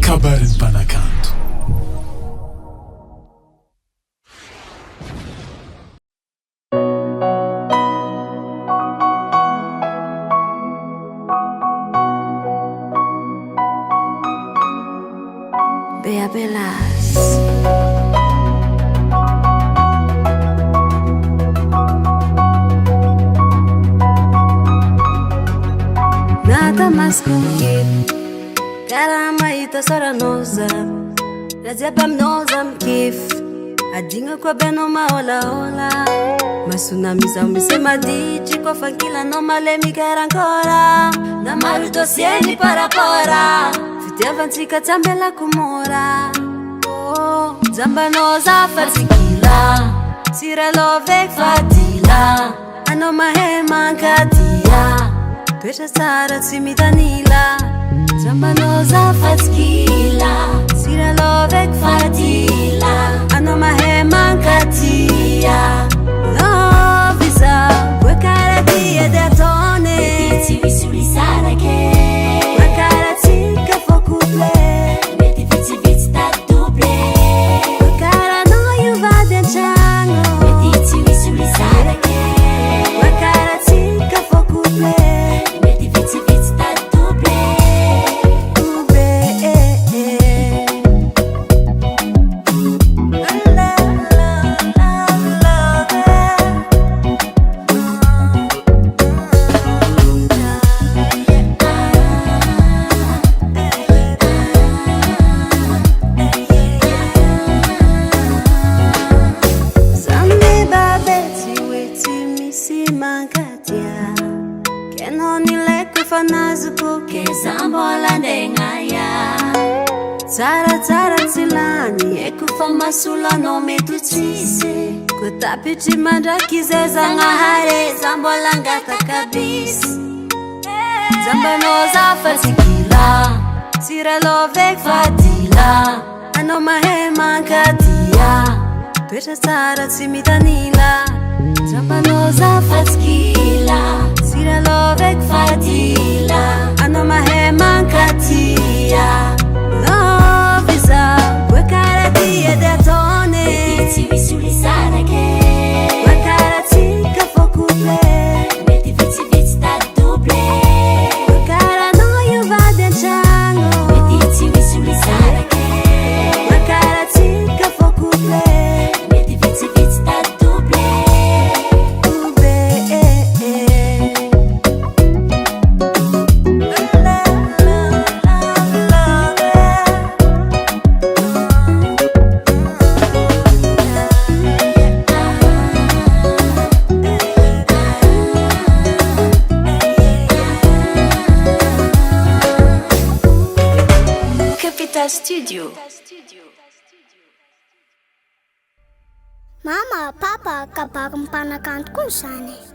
KABARON'NY MPANAKANTO. Beabelas nata maskunkip karama ita soranoza raziaba aminoza mikif adinga kwa beno maolaola masunami zao mise maditry kofa ankilano malemy karankora na maro dosieny parapora fitiavantsika tsy ambelako mora jambanao zafa tsikila siralovek fadila anao mahay mankadia toetra tsara tsy mitanila jambanao zafa tsikila siralovek fadila anao mahay mankadia love iza boekaradia de atone tsy misy olisarake tsara tsilany ekufa masolano mety tsise kotapitry mandraky zay zagnahare zambola angatakabisy zambanao zafa tsikila siralovek fadila anao mahay mankadia toetra tsara tsy mitanila zambanao zafa tsikila siralovek fadila anao mahay mankadia love iza boekaradia de atone tsy misy olisarake boekaratsika fokuple mety vitsivitsy tady double boekaranao iovady antragno mety tsy misy olisarake boekaratsika fokuple mety vitsivitsy tady double Studio. Mama, Papa, KABARON'NY MPANAKANTO koa zany.